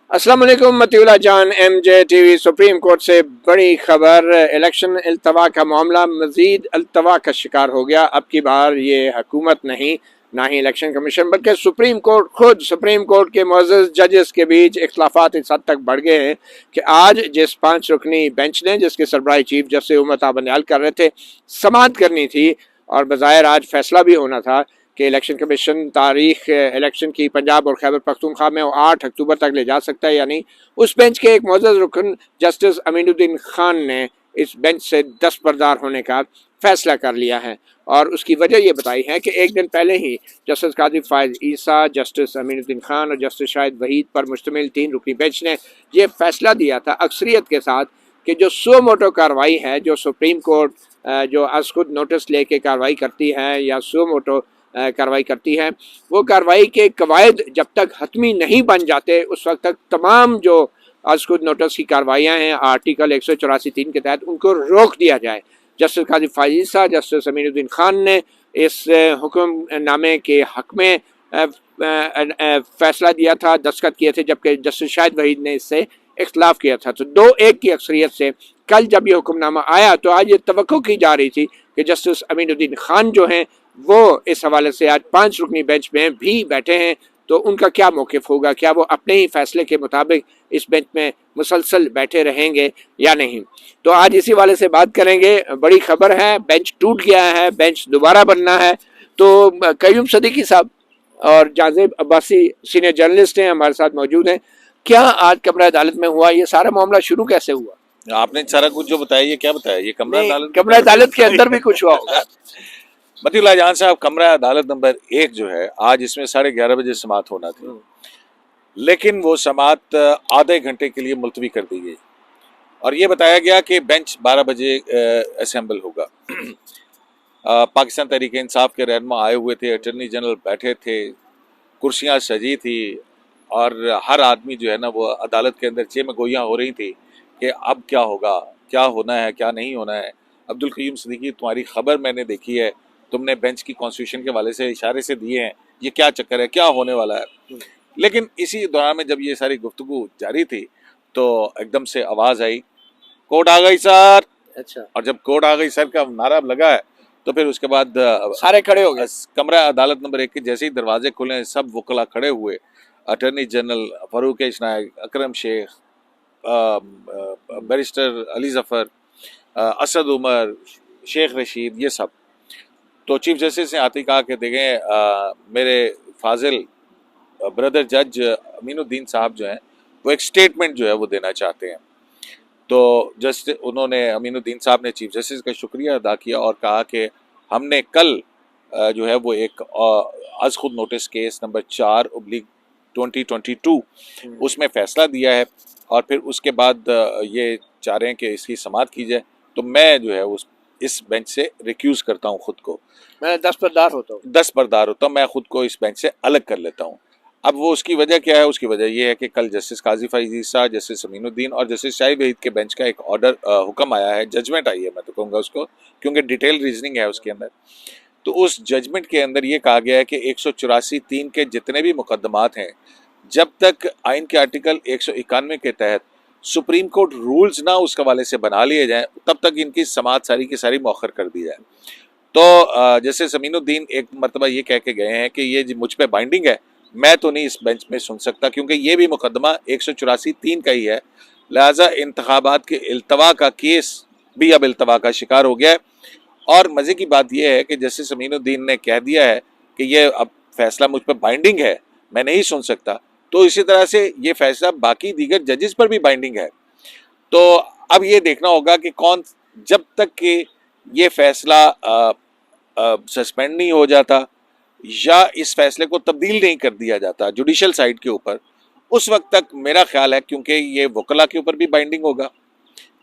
अस्सलाम वालेकुम मतीउल्लाह जान। MJ TV सुप्रीम कोर्ट से बड़ी खबर। इलेक्शन अल्तवा का मामला मजीद अल्तवा का शिकार हो गया। अब की बार ये हुकूमत नहीं, ना ही इलेक्शन कमीशन, बल्कि सुप्रीम कोर्ट खुद, सुप्रीम कोर्ट के मुअज़्ज़ज़ जजेस के बीच इख्तलाफात इस हद तक बढ़ गए हैं कि आज जिस 5 रुकनी बेंच ने, जिसके सरबराही चीफ जस्टिस उमर ताबंदयाल कर रहे थे, समाअत करनी थी और बज़ाहिर आज फैसला भी होना था कि इलेक्शन कमीशन तारीख इलेक्शन की पंजाब और खैबर पख्तूनख्वा में 8 अक्टूबर तक ले जा सकता है या नहीं। उस बेंच के एक मुअज़्ज़ज़ रुकन जस्टिस अमीनुद्दीन खान ने इस बेंच से दस्तबरदार होने का फैसला कर लिया है और उसकी वजह ये बताई है कि एक दिन पहले ही जस्टिस काजी फायज ईसा, जस्टिस अमीनुद्दीन खान और जस्टिस शाहिद वहीद पर मुश्तमिल 3 रुकनी बेंच ने यह फैसला दिया था अक्सरियत के साथ कि जो सो मोटो कार्रवाई है, जो सुप्रीम कोर्ट जो आज खुद नोटिस लेके कार्रवाई करती है या सो मोटो कार्रवाई करती है, वो कार्रवाई के कवायद जब तक हतमी नहीं बन जाते उस वक्त तक तमाम जो आज खुद नोटिस की कार्रवाइयाँ हैं आर्टिकल 184(3) के तहत उनको रोक दिया जाए। जस्टिस काजी फायज ईसा, जस्टिस अमीनुद्दीन खान ने इस हुक्मनामे के हक में फैसला दिया था, दस्तखत किए थे, जबकि जस्टिस शाहिद वहीद ने इससे इख्तलाफ किया था। तो 2-1 की अक्सरियत से कल जब ये हुक्मनामा आया तो आज ये तवक्को की जा रही थी कि जस्टिस अमीनुद्दीन खान जो हैं वो इस हवाले से आज 5 रुकनी बेंच में भी बैठे हैं, तो उनका क्या मौक़िफ़ होगा, क्या वो अपने ही फैसले के मुताबिक इस बेंच में मुसलसल बैठे रहेंगे या नहीं। तो आज इसी वाले से बात करेंगे। बड़ी खबर है, बेंच टूट गया है, बेंच दोबारा बनना है। तो कयूम सदीकी साहब और जाज़ेब अब्बासी सीनियर जर्नलिस्ट हैं, हमारे साथ मौजूद हैं। क्या आज कमरा अदालत में हुआ, ये सारा मामला शुरू कैसे हुआ? आपने सारा कुछ जो बताया, ये क्या बताया? ये कमरा अदालत के अंदर भी कुछ हुआ होगा। मतीउल्लाह जान साहब, कमरा अदालत नंबर 1 जो है, आज इसमें 11:30 बजे समाअत होना थी, लेकिन वो समाअत आधे घंटे के लिए मुलतवी कर दी गई और ये बताया गया कि बेंच 12 बजे असेंबल होगा। पाकिस्तान तहरीक इंसाफ के रहनुमा आए हुए थे, अटर्नी जनरल बैठे थे, कुर्सियाँ सजी थी और हर आदमी जो है ना वो अदालत के अंदर चे में गोइयाँ हो रही थी कि अब क्या होगा, क्या होना है, क्या नहीं होना है। अब्दुल कयूम सिद्दीकी, तुम्हारी खबर मैंने देखी है, तुमने बेंच की कॉन्स्टिट्यूशन के वाले से इशारे से दिए हैं, ये क्या चक्कर है, क्या होने वाला है। लेकिन इसी दौरान में जब ये सारी गुफ्तगू जारी थी तो एकदम से आवाज़ आई, कोर्ट आ गई सर। अच्छा। और जब कोर्ट आ गई सर का नारा लगा है तो फिर उसके बाद सारे खड़े हो गए। कमरा अदालत नंबर 1 के जैसे ही दरवाजे खुले, सब वकला खड़े हुए। अटर्नी जनरल फारूक इशनाक, अकरम शेख, बैरिस्टर अली जफ़र, असद उमर, शेख रशीद, ये सब। तो चीफ जस्टिस ने आते ही कहा कि देखें मेरे फाजिल ब्रदर जज अमीनुद्दीन साहब जो हैं वो एक स्टेटमेंट जो है वो देना चाहते हैं। तो जस्ट उन्होंने, अमीनुद्दीन साहब ने चीफ जस्टिस का शुक्रिया अदा किया और कहा कि हमने कल जो है वो एक आज खुद नोटिस केस नंबर 4/2022 उसमें फ़ैसला दिया है और फिर उसके बाद ये चाह रहे हैं कि इसकी समाअत की जाए। तो मैं जो है इस बेंच से रिक्यूज़ करता हूँ खुद को, मैं दस्तबरदार होता हूँ, मैं खुद को इस बेंच से अलग कर लेता हूँ। अब वो उसकी वजह क्या है? उसकी वजह ये है कि कल जस्टिस काजी फायज ईसा, जस्टिस अमीनुद्दीन और जस्टिस शाहिद वहीद के बेंच का एक ऑर्डर हुक्म आया है, जजमेंट आई है मैं तो कहूँगा उसको, क्योंकि डिटेल रीजनिंग है उसके अंदर। तो उस जजमेंट के अंदर ये कहा गया है कि 184(3) के जितने भी मुकदमात हैं, जब तक आइन के आर्टिकल 191 के तहत सुप्रीम कोर्ट रूल्स ना उस हवाले से बना लिए जाएँ, तब तक इनकी समाअत सारी की सारी मौखर कर दी जाए। तो जस्टिस अमीनुद्दीन एक मरतबा ये कह के गए हैं कि ये मुझ पर बाइंडिंग है, मैं तो नहीं इस बेंच में सुन सकता, क्योंकि ये भी मुकदमा 184(3) का ही है, लिहाजा इंतखाबात के इल्तवा का केस भी अब इल्तवा का शिकार हो गया है। और मज़े की बात यह है कि जस्टिस अमीनुद्दीन ने कह दिया है कि ये अब फैसला मुझ पर बाइंडिंग है, मैं नहीं सुन सकता। तो इसी तरह से ये फैसला बाकी दीगर जजेस पर भी बाइंडिंग है। तो अब ये देखना होगा कि कौन, जब तक कि ये फैसला सस्पेंड नहीं हो जाता या इस फैसले को तब्दील नहीं कर दिया जाता जुडिशल साइड के ऊपर, उस वक्त तक मेरा ख्याल है, क्योंकि ये वकला के ऊपर भी बाइंडिंग होगा,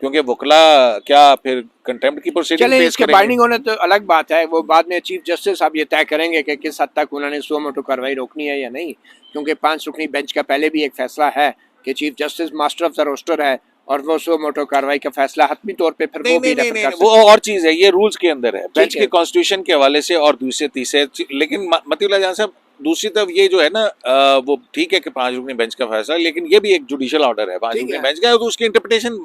क्योंकि वकला क्या फिर कंटेम्प्ट की प्रोसीडिंग पेश करेंगे। बाइंडिंग होने तो अलग बात है, वो बाद में चीफ जस्टिस साहब ये तय करेंगे कि किस हद तक उन्होंने सो मोटो कार्रवाई रोकनी है या नहीं, क्योंकि 5 रुकनी बेंच का पहले भी एक फैसला है कि chief justice master of the roster है और वो सो मोटो कार्रवाई का फैसला हतमी तौर पे फिर नहीं, वो और चीज है, ये रूल्स के अंदर है, बेंच के कॉन्स्टिट्यूशन के हवाले से और दूसरे तीसरे। लेकिन मतीउल्लाह जान साहब, दूसरी तरफ ये जो है ना वो ठीक है कि 5 रुकनी बेंच का फैसला, लेकिन ये भी एक जुडिशियल ऑर्डर है, 5 ठीक रुकनी है। बेंच का है, तो उसकी इंटरप्रिटेशन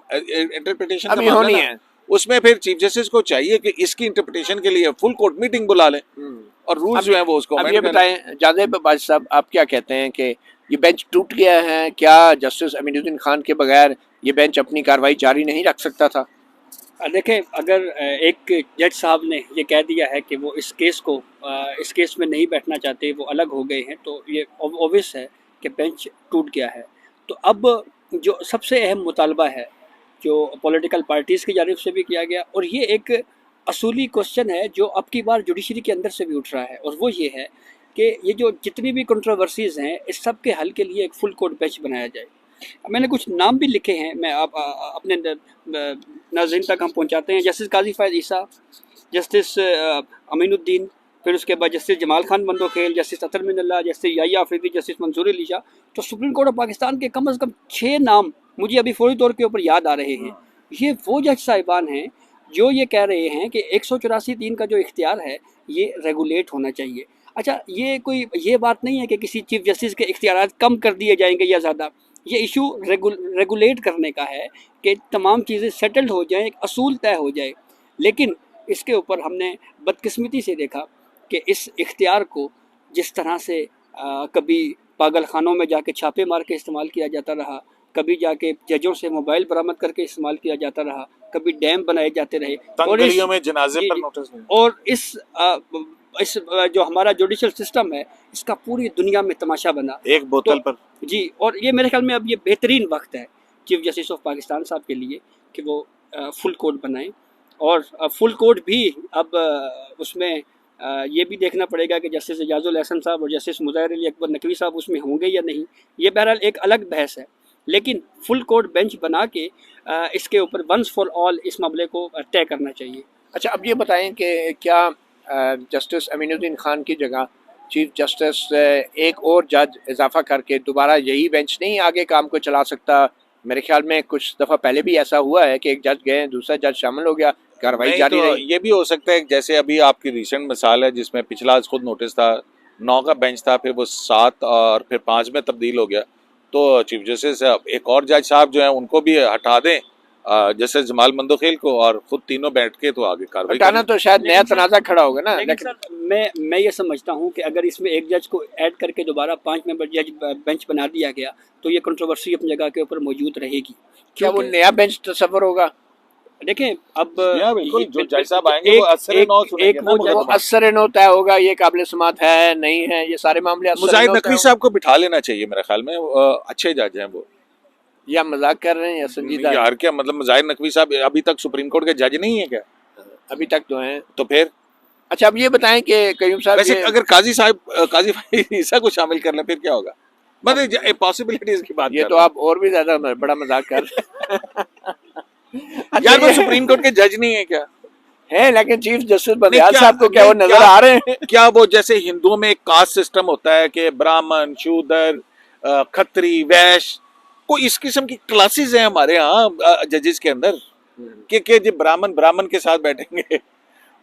का अभी मामला होनी ना, है। उसमें फिर चीफ जस्टिस को चाहिए कि इसकी इंटरप्रिटेशन के लिए फुल कोर्ट मीटिंग बुला लें और रूल्स अब जो है वो उसको अब amend ये करें। बताएं जादेब बाज साहब, आप क्या कहते हैं कि ये बेंच टूट गया है, क्या जस्टिस अमीनुद्दीन खान के बगैर ये बेंच अपनी कार्रवाई जारी नहीं रख सकता था? देखें, अगर एक जज साहब ने ये कह दिया है कि वो इस केस में नहीं बैठना चाहते, वो अलग हो गए हैं, तो ये ऑब्वियस है कि बेंच टूट गया है। तो अब जो सबसे अहम मुतालबा है, जो पॉलिटिकल पार्टीज़ की जानिब से भी किया गया, और ये एक असूली क्वेश्चन है जो अब की बार जुडिशरी के अंदर से भी उठ रहा है, और वो ये है कि ये जो जितनी भी कंट्रोवर्सीज़ हैं, इस सब के हल के लिए एक फुल कोर्ट बेंच बनाया जाए। मैंने कुछ नाम भी लिखे हैं, मैं आप अपने नाज़रीन तक हम पहुंचाते हैं। जस्टिस काजी फ़ैज़ ईसा, जस्टिस अमीनुद्दीन, फिर उसके बाद जस्टिस जमाल खान बंदोखेल, जस्टिस अतर मिनल्ला, जस्टिस याहिया अफरीदी, जस्टिस मंसूर अली शाह। तो सुप्रीम कोर्ट ऑफ पाकिस्तान के कम से कम 6 नाम मुझे अभी फौरी तौर के ऊपर याद आ रहे हैं। ये वो जज साहिबान हैं जो ये कह रहे हैं कि 184(3) का जो इख्तियार है ये रेगुलेट होना चाहिए। अच्छा, ये बात नहीं है कि किसी चीफ जस्टिस के इख्तियार कम कर दिए जाएंगे या ज़्यादा। ये इशू रेगुलेट करने का है कि तमाम चीज़ें सेटल्ड हो जाएं, एक असूल तय हो जाए। लेकिन इसके ऊपर हमने बदकिस्मती से देखा कि इस इख्तियार को जिस तरह से कभी पागल खानों में जाके छापे मार के इस्तेमाल किया जाता रहा, कभी जाके जजों से मोबाइल बरामद करके इस्तेमाल किया जाता रहा, कभी डैम बनाए जाते रहे, और गलियों में जनाजे पर नोटिस नहीं। और इस जो हमारा जुडिशल सिस्टम है, इसका पूरी दुनिया में तमाशा बना एक बोतल पर जी। और ये मेरे ख्याल में अब ये बेहतरीन वक्त है चीफ जस्टिस ऑफ पाकिस्तान साहब के लिए कि वो फुल कोर्ट बनाएं, और फुल कोर्ट भी अब उसमें ये भी देखना पड़ेगा कि जस्टिस एजाजुल एहसन साहब और जस्टिस मुज़ाहिर अली अकबर नकवी साहब उसमें होंगे या नहीं। ये बहरहाल एक अलग बहस है, लेकिन फुल कोर्ट बेंच बना के इसके ऊपर वंस फॉर ऑल इस मामले को तय करना चाहिए। अच्छा, अब ये बताएं कि क्या जस्टिस अमीनुद्दीन खान की जगह चीफ जस्टिस एक और जज इजाफा करके दोबारा यही बेंच नहीं आगे काम को चला सकता? मेरे ख्याल में कुछ दफ़ा पहले भी ऐसा हुआ है कि एक जज गए, दूसरा जज शामिल हो गया, कार्रवाई जारी तो रही। ये भी हो सकता है जैसे अभी आपकी रिसेंट मिसाल है जिसमें पिछला आज खुद नोटिस था, 9 का बेंच था, फिर वो 7 और फिर 5 में तब्दील हो गया। तो चीफ जस्टिस एक और जज साहब जो है उनको भी हटा दें, जस्टिस जमाल बंदोखेल को, और खुद तीनों बैठ के तो आगे कार्रवाई हटाना तो शायद नया तनाज़ा खड़ा होगा ना। लेकिन सर मैं ये समझता हूँ कि अगर इसमें एक जज को ऐड करके दोबारा 5 मेंबर जज बेंच बना दिया गया तो ये कंट्रोवर्सी अपनी जगह के ऊपर मौजूद रहेगी। क्या वो नया बेंच तस्वर होगा? देखें, अब बिल्कुल जो जज साहब आएंगे वो असर नौ सुनेंगे ना, वो असर नौ तय होगा, ये काबिल समात है नहीं है, ये सारे मामले मुजाहिद नकवी साहब को बिठा लेना चाहिए मेरे ख्याल में, अच्छे जज हैं वो। या मजाक कर रहे हैं या संजीदा? यार क्या मतलब, मुजाहिद नकवी साहब अभी तक सुप्रीम कोर्ट के जज नहीं है क्या? अभी तक तो हैं। तो फिर अच्छा, अब ये बताएं कि कयूम साहब वैसे अगर काजी ईसा को शामिल कर लें फिर क्या होगा? मतलब पॉसिबिलिटीज की बात ये तो आप और भी ज्यादा बड़ा मजाक कर रहे हैं। यार वो सुप्रीम कोर्ट के जज नहीं है क्या? है, लेकिन चीफ जस्टिस बंदयाल साहब को क्या वो नजर आ रहे हैं? क्या वो जैसे हिंदुओं में एक कास्ट सिस्टम होता है कि ब्राह्मण, शूद्र, खत्री, वैश्य, कोई इस किस्म की क्लासेस हैं हमारे यहाँ जजेस के अंदर कि जी ब्राह्मण के साथ बैठेंगे,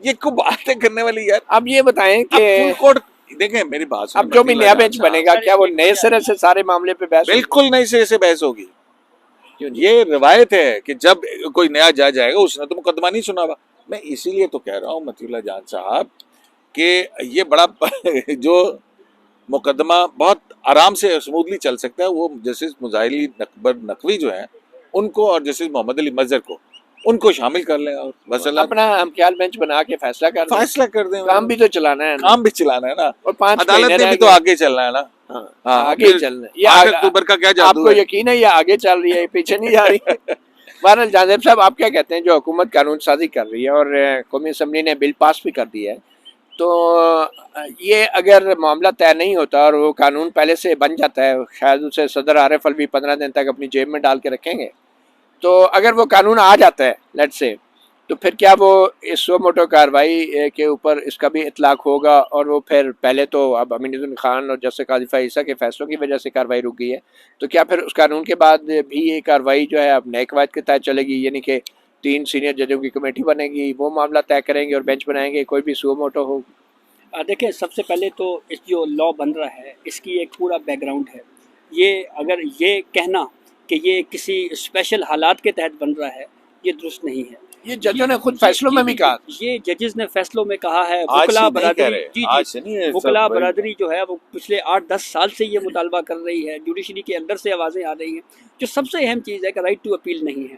ये को बातें करने वाली यार। अब ये बताएं कि फुल कोर्ट देखें, मेरी बात सुनो, अब जो भी नया बेंच बनेगा क्या वो नए सिरे से सारे मामले पे बहस? बिल्कुल नए सिरे से बहस होगी। ये रिवायत है कि जब कोई नया जज आएगा उसने तो मुकदमा नहीं सुना हुआ। मैं इसीलिए तो कह रहा हूँ मतीउल्लाह जान साहब कि ये बड़ा जो मुकदमा बहुत आराम से स्मूथली चल सकता है, वो जस्टिस मुज़ाहिद अकबर नकवी जो है उनको और जस्टिस मोहम्मद अली मजहर को उनको शामिल कर लें और बस अपना हम ख्याल बेंच बना के फैसला कर दें। काम भी तो चलाना है ना, काम भी चलाना है ना, और 5 अदालत में भी तो आगे चलना है ना। हाँ, आगे चलना है। 8 अक्टूबर का क्या जादू आपको यकीन है ये आगे चल रही है, पीछे नहीं जा रही है? बहरहाल जादेब साहब, आप क्या कहते हैं, जो हुकूमत कानून साजी कर रही है और कौमी असम्बली ने बिल पास भी कर दिया है, तो ये अगर मामला तय नहीं होता और वो कानून पहले से बन जाता है, शायद उसे सदर आरिफ अलवी 15 दिन तक अपनी जेब में डाल के रखेंगे, तो अगर वो कानून आ जाता है लेट्स से, तो फिर क्या वो इस सो मोटो कार्रवाई के ऊपर इसका भी इतलाक होगा? और वो फिर पहले तो अब अमीनुद्दीन खान और जस्टिस काजी फ़ैज़ ईसा के फैसलों की वजह से कार्रवाई रुक गई है, तो क्या फिर उस कानून के बाद भी ये कार्रवाई जो है अब नए कवायद के तहत चलेगी, यानी कि 3 सीनियर जजों की कमेटी बनेगी, वो मामला तय करेंगे और बेंच बनाएंगे, कोई भी सो मोटो हो? देखिए, सबसे पहले तो इस जो लॉ बन रहा है इसकी एक पूरा बैकग्राउंड है। ये अगर ये कहना कि ये किसी स्पेशल हालात के तहत बन रहा है, ये दुरुस्त नहीं है। ये जजों ने खुद फैसलों में भी कहा। ये जजेस ने फैसलों में कहा है। आज वकला से नहीं कह बरादरी, रहे, जी आज जी, से नहीं है, वकला सब बरादरी जो है वो पिछले 8-10 साल से ये मुतालबा कर रही है। जुडिशरी के अंदर से आवाज़ें आ रही हैं। जो सबसे अहम चीज़ है कि राइट टू अपील नहीं है।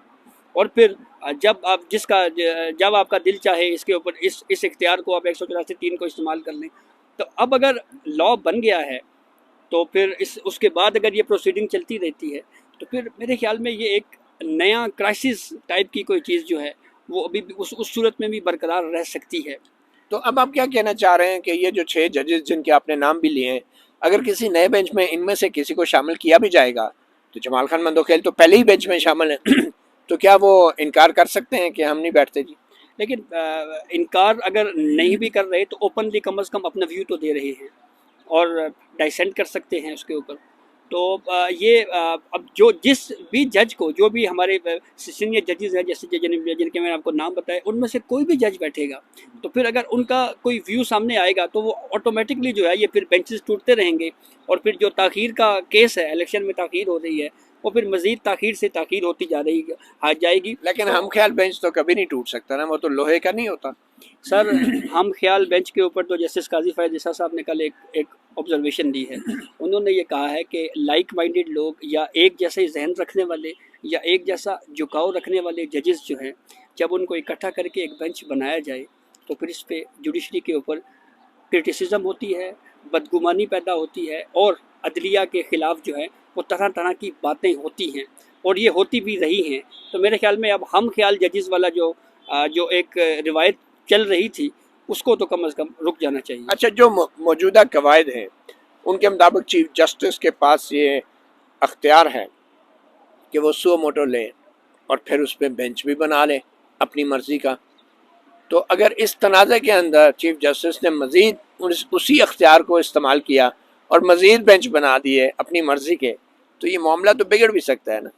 और फिर जब आपका दिल चाहे इसके ऊपर इस इख्तियार को आप 184(3) को इस्तेमाल कर लें। तो अब अगर लॉ बन गया है तो फिर उसके बाद अगर ये प्रोसीडिंग चलती रहती है तो फिर मेरे ख्याल में ये एक नया क्राइसिस टाइप की कोई चीज़ जो है वो अभी भी उस सूरत में भी बरकरार रह सकती है। तो अब आप क्या कहना चाह रहे हैं कि ये जो 6 जजेस जिनके आपने नाम भी लिए हैं, अगर किसी नए बेंच में इनमें से किसी को शामिल किया भी जाएगा, तो जमाल खान मंदोखेल तो पहले ही बेंच में शामिल हैं तो क्या वो इनकार कर सकते हैं कि हम नहीं बैठते जी? लेकिन इनकार अगर नहीं भी कर रहे तो ओपनली कम अज़ कम अपना व्यू तो दे रहे हैं और डाइसेंट कर सकते हैं उसके ऊपर। तो अब जिस भी जज को, जो भी हमारे सीनियर जजेस हैं, जैसे जिनके मैंने आपको नाम बताए, उनमें से कोई भी जज बैठेगा तो फिर अगर उनका कोई व्यू सामने आएगा तो वो ऑटोमेटिकली जो है ये फिर बेंचेस टूटते रहेंगे। और फिर जो ताख़ीर का केस है, इलेक्शन में ताख़ीर हो रही है, वो फिर मज़ीद ताख़ीर से ताख़ीर होती जाएगी। लेकिन हम ख्याल बेंच तो कभी नहीं टूट सकता ना, वो तो लोहे का नहीं होता। सर, हम ख्याल बेंच के ऊपर तो जस्टिस काजी फ़ायज़ ईसा साहब ने कल एक ऑब्जर्वेशन दी है। उन्होंने ये कहा है कि लाइक माइंडेड लोग या एक जैसे जहन रखने वाले या एक जैसा झुकाव रखने वाले जजेस जो हैं, जब उनको इकट्ठा करके एक बेंच बनाया जाए तो फिर इस पे जुडिशरी के ऊपर क्रिटिसिज्म होती है, बदगुमानी पैदा होती है और अदलिया के ख़िलाफ़ जो है वो तरह तरह की बातें होती हैं और ये होती भी रही हैं। तो मेरे ख्याल में अब हम ख्याल जजेस वाला जो एक रिवायत चल रही थी उसको तो कम अज़ कम रुक जाना चाहिए। अच्छा, जो मौजूदा कवायद हैं उनके मुताबिक चीफ जस्टिस के पास ये अख्तियार है कि वो सुओ मोटो लें और फिर उस पर बेंच भी बना लें अपनी मर्ज़ी का। तो अगर इस तनाज़े के अंदर चीफ जस्टिस ने मज़ीद उसी अख्तियार को इस्तेमाल किया और मज़ीद बेंच बना दिए अपनी मर्ज़ी के, तो ये मामला तो बिगड़ भी सकता है ना।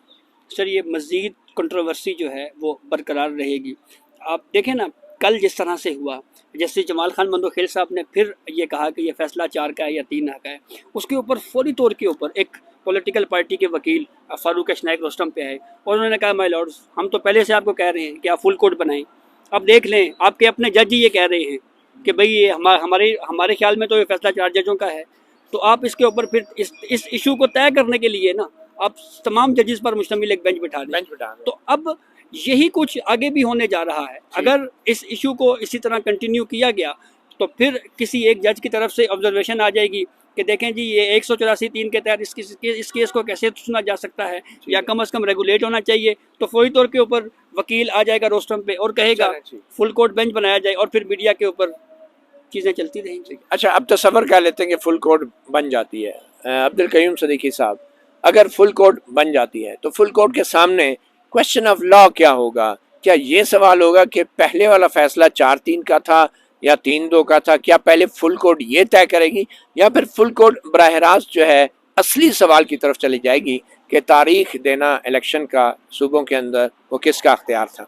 सर, ये मज़ीद कंट्रोवर्सी जो है वो बरकरार रहेगी। आप देखें ना, कल जिस तरह से हुआ, जैसे जमाल खान मंदोखेल साहब ने फिर ये कहा कि ये फैसला 4 का है या 3 का है, उसके ऊपर फौरी तौर के ऊपर एक पॉलिटिकल पार्टी के वकील फारूक नाइक रोस्टम पे आए और उन्होंने कहा, माय लॉर्ड्स, हम तो पहले से आपको कह रहे हैं कि आप फुल कोर्ट बनाएं। अब देख लें, आपके अपने जज ही ये कह रहे हैं कि भाई ये हमारे ख्याल में तो ये फैसला 4 जजों का है। तो आप इसके ऊपर फिर इस इशू को तय करने के लिए ना आप तमाम जजेस पर मुश्तमिल एक बेंच बिठा दें। तो अब यही कुछ आगे भी होने जा रहा है। अगर इस इशू को इसी तरह कंटिन्यू किया गया तो फिर किसी एक जज की तरफ से ऑब्जर्वेशन आ जाएगी कि देखें जी, ये 184(3) के तहत इस केस को कैसे सुना जा सकता है या कम अज़ कम रेगुलेट होना चाहिए। तो फौरी तौर के ऊपर वकील आ जाएगा रोस्टम पे और कहेगा फुल कोर्ट बेंच बनाया जाए और फिर मीडिया के ऊपर चीज़ें चलती रहेंगी। अच्छा, अब तसव्वुर कर लेते हैं कि फुल कोर्ट बन जाती है। अब्दुल कयूम सदीकी साहब, अगर फुल कोर्ट बन जाती है तो फुल कोर्ट के सामने क्वेश्चन ऑफ लॉ क्या होगा? क्या ये सवाल होगा कि पहले वाला फैसला 4-3 का था या 3-2 का था? क्या पहले फुल कोर्ट ये तय करेगी या फिर फुल कोर्ट बराह रास्त जो है असली सवाल की तरफ चली जाएगी कि तारीख देना इलेक्शन का सूबों के अंदर वो किसका अख्तियार था?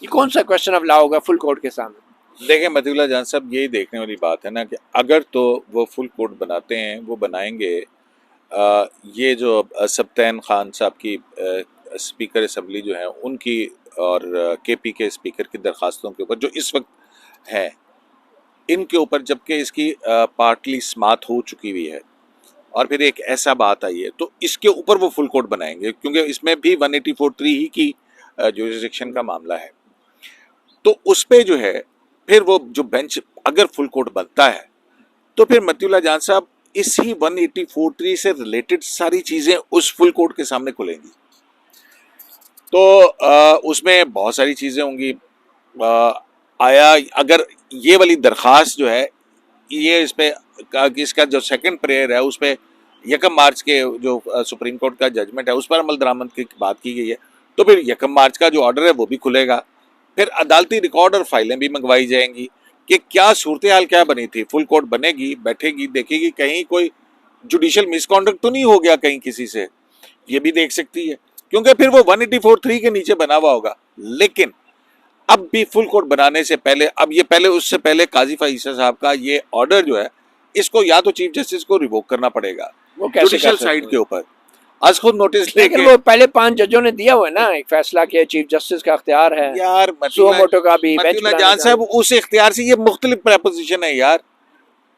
ये कौन सा क्वेश्चन ऑफ लॉ होगा फुल कोर्ट के सामने? देखें मतीउल्लाह जान साहब, यही देखने वाली बात है ना कि अगर तो वो फुल कोर्ट बनाते हैं, वो बनाएंगे ये जो सबतैन खान साहब की स्पीकर असम्बली जो है उनकी और केपी के स्पीकर की दरख्वास्तों के ऊपर जो इस वक्त है, इनके ऊपर, जबकि इसकी पार्टली समात हो चुकी हुई है और फिर एक ऐसा बात आई है, तो इसके ऊपर वो फुल कोर्ट बनाएंगे क्योंकि इसमें भी 184(3) ही की जुरिसडिक्शन का मामला है। तो उस पे जो है फिर वो जो बेंच अगर फुल कोर्ट बनता है तो फिर मतीउल्लाह जान साहब इसी 184(3) से रिलेटेड सारी चीज़ें उस फुल कोर्ट के सामने खुलेंगी। तो उसमें बहुत सारी चीज़ें होंगी। आया अगर ये वाली दरख्वास्त जो है ये इस पे इसका जो सेकंड प्रेयर है उस पे 1 मार्च के जो सुप्रीम कोर्ट का जजमेंट है उस पर अमल दरामद की बात की गई है, तो फिर 1 मार्च का जो ऑर्डर है वो भी खुलेगा। फिर अदालती रिकॉर्ड और फाइलें भी मंगवाई जाएंगी कि क्या सूरत हाल क्या बनी थी। फुल कोर्ट बनेगी, बैठेगी, देखेगी कहीं कोई जुडिशियल मिसकॉन्डक्ट तो नहीं हो गया कहीं किसी से, ये भी देख सकती है क्योंकि फिर वो 184(3) के नीचे बना हुआ होगा। लेकिन अब भी फुल कोर्ट बनाने से पहले, अब ये पहले उससे पहले काजी फाइज ईसा साहब का ये ऑर्डर जो है, इसको या तो चीफ जस्टिस को रिवोक करना पड़ेगा वो कैसे जुडिशियल कर सकते साइड हैं? के ऊपर, आज खुद नोटिस लेकिन लेके। वो पहले 5 जजों ने दिया हुआ है ना एक फैसला कि चीफ जस्टिस का अख्तियार है यार सुओ मोटो का भी बेंच मतीउल्लाह बनाने जान का। साहब, उस इख्तियार से ये मुख्तलिफ प्रपोजिशन है यार।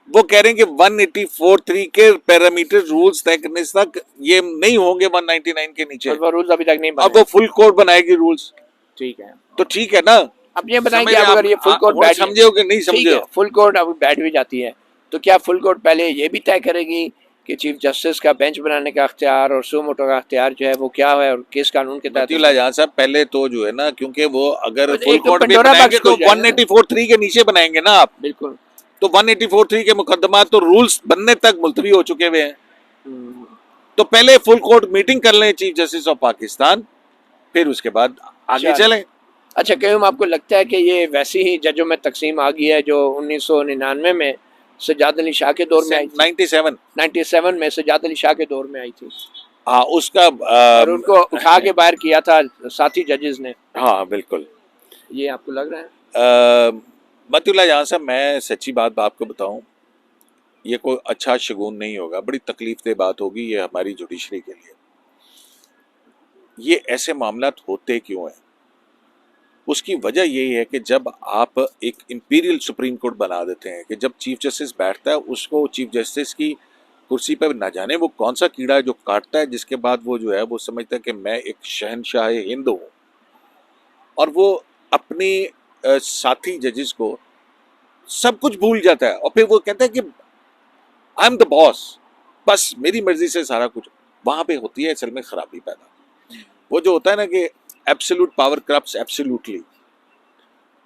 वो कह रहे हैं कि 184(3) के पैरामीटर रूल्स तय करने तक ये नहीं होंगे 199 के नीचे। और वो रूल्स अभी तक नहीं अब बने। वो फुल कोर्ट बनाएगी रूल्स, ठीक है, तो ठीक है ना। अब ये बताएं कि समझ रहे अगर ये फुल कोर्ट आप बैठ समझे हो कि नहीं ठीक समझे है, हो? फुल कोर्ट अब बैठ भी जाती है तो क्या फुल कोर्ट पहले ये भी तय करेगी कि चीफ जस्टिस का बेंच बनाने का अख्तियार और सुओ मोटो का अख्तियार जो है वो क्या है और किस कानून के तहत? मतीउल्लाह जान साहब, पहले तो जो है ना, क्योंकि वो अगर एक फुल तो कोर्ट भी पंडोरा बनाएंगे बॉक्स तो खुल जाएगा ना। 184(3) के नीचे बनाएंगे ना आप, बिल्कुल। तो 184(3) के मुकदमा तो रूल्स बनने तक मुलतवी हो चुके हुए हैं। तो पहले फुल कोर्ट मीटिंग कर लें चीफ जस्टिस ऑफ पाकिस्तान, फिर उसके बाद आगे चलें। अच्छा क्यों आपको लगता है कि ये वैसी ही जजों में तकसीम आ गई है जो 1999 में सज्जाद अली शाह के दौर में आई थी? 97 में सज्जाद अली शाह के दौर में आई थी। हाँ, उसका और उनको उठा के बाहर किया था साथी जजेस ने। हाँ बिल्कुल। ये आपको लग रहा है? मतीउल्लाह जान साहब, मैं सच्ची बात आपको बताऊं, ये कोई अच्छा शगुन नहीं होगा, बड़ी तकलीफ दे बात होगी ये हमारी जुडिशरी के लिए। ये ऐसे मामला होते क्यों हैं? उसकी वजह यही है कि जब आप एक इंपीरियल सुप्रीम कोर्ट बना देते हैं कि जब चीफ जस्टिस बैठता है उसको चीफ जस्टिस की कुर्सी पर ना जाने वो कौन सा कीड़ा है जो काटता है, जिसके बाद वो जो है वो समझता है कि मैं एक शहनशाह हिंद हूँ, और वो अपनी साथी जजेस को सब कुछ भूल जाता है और फिर वो कहता है कि आई एम द बॉस, बस मेरी मर्जी से सारा कुछ। वहां पे होती है असल में खराबी पैदा। वो जो होता है ना कि एब्सोल्यूट पावर करप्ट्स एब्सोल्यूटली,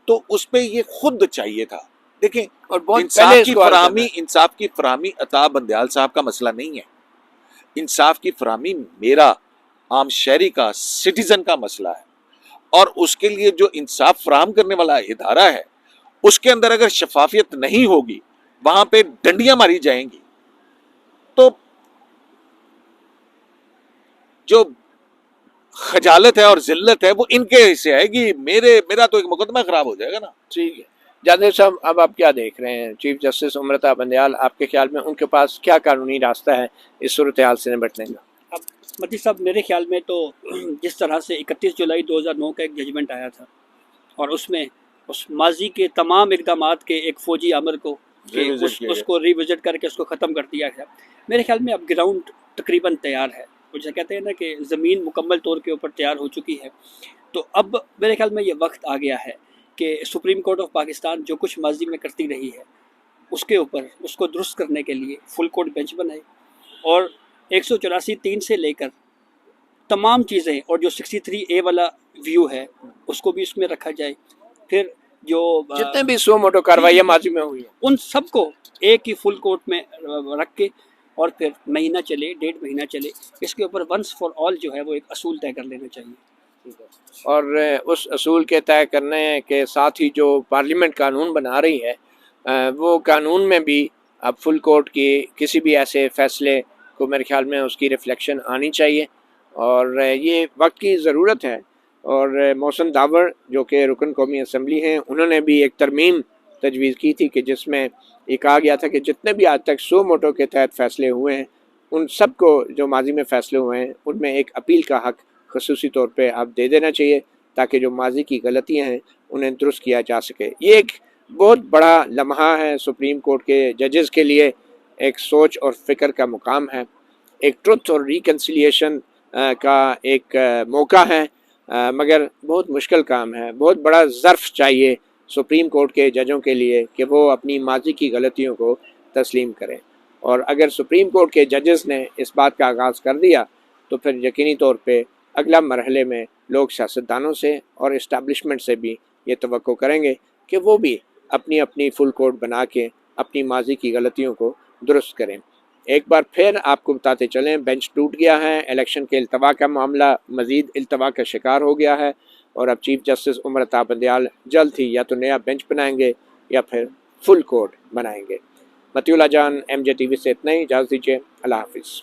तो उस पे ये खुद चाहिए था। देखें, और बहुत इंसाफ पहले की इसको हल फराहमी, करना इंसाफ की फराहमी अता बंदयाल साहब का मसला नहीं है। इंसाफ की फराहमी मेरा आम शहरी का, सिटीजन का मसला है, और उसके लिए जो इंसाफ फराहम करने वाला इदारा है उसके अंदर अगर शफाफियत नहीं होगी, वहां पे डंडियां मारी जाएंगी, तो जो खजालत है और जिल्लत है वो इनके हिस्से आएगी। मेरा तो एक मुकदमा खराब हो जाएगा ना। ठीक है जादेव साहब, अब आप क्या देख रहे हैं? चीफ जस्टिस उमरता बंदयाल, आपके ख्याल में उनके पास क्या कानूनी रास्ता है इस सूरत हाल से निपटने का? अब मती साहब, मेरे ख्याल में तो जिस तरह से 31 जुलाई 2009 का एक जजमेंट आया था और उसमें उस माजी के तमाम इकदामात के एक फ़ौजी अमर को उसको रिविजिट करके उसको ख़त्म कर दिया गया। मेरे ख्याल में अब ग्राउंड तकरीबन तैयार है, जैसे कहते हैं ना कि ज़मीन मुकम्मल तौर के ऊपर तैयार हो चुकी है। तो अब मेरे ख्याल में ये वक्त आ गया है कि सुप्रीम कोर्ट ऑफ पाकिस्तान जो कुछ माजी में करती रही है उसके ऊपर उसको दुरुस्त करने के लिए फुल कोर्ट बेंच बनाए और 184(3) से लेकर तमाम चीज़ें, और जो 63A वाला व्यू है उसको भी उसमें रखा जाए। फिर जो जितने भी सो मोटो कार्रवाई माजी में हुई है उन सबको एक ही फुल कोर्ट में रख के और फिर महीना चले, 1.5 महीना चले, इसके ऊपर वंस फॉर ऑल जो है वो एक असूल तय कर लेना चाहिए। और उस असूल के तय करने के साथ ही जो पार्लियामेंट कानून बना रही है वो कानून में भी अब फुल कोर्ट की किसी भी ऐसे फैसले को मेरे ख्याल में उसकी रिफ्लेक्शन आनी चाहिए और ये वक्त की ज़रूरत है। और मोहसिन दावर जो कि रुकन कौमी असम्बली हैं, उन्होंने भी एक तरमीम तजवीज़ की थी कि जिसमें ये कहा गया था कि जितने भी आज तक सो मोटो के तहत फ़ैसले हुए हैं उन सब को जो माजी में फ़ैसले हुए हैं उनमें एक अपील का हक़ ख़ुसूसी तौर पे आप दे देना चाहिए ताकि जो माजी की गलतियां हैं उन्हें दुरुस्त किया जा सके। ये एक बहुत बड़ा लम्हा है सुप्रीम कोर्ट के जजेस के लिए, एक सोच और फ़िक्र का मुकाम है, एक ट्रुथ और रिकन्सिलिएशन का एक मौका है, मगर बहुत मुश्किल काम है। बहुत बड़ा ज़र्फ़ चाहिए सुप्रीम कोर्ट के जजों के लिए कि वो अपनी माजी की गलतियों को तस्लीम करें, और अगर सुप्रीम कोर्ट के जजेस ने इस बात का आगाज़ कर दिया तो फिर यकीनी तौर पे अगला मरहले में लोग सियासतदानों से और इस्टेब्लिशमेंट से भी ये तवक्को करेंगे कि वो भी अपनी अपनी फुल कोर्ट बना के अपनी माजी की गलतियों को दुरुस्त करें। एक बार फिर आपको बताते चलें, बेंच टूट गया है, इलेक्शन के इल्तवा का मामला मज़ीद इल्तवा का शिकार हो गया है और अब चीफ जस्टिस उमरता बंदयाल जल्द ही या तो नया बेंच बनाएंगे या फिर फुल कोर्ट बनाएंगे। मतीउल्लाह जान, MJ TV से इतना ही, इजाज़त दीजिए, अल्लाह हाफिज़।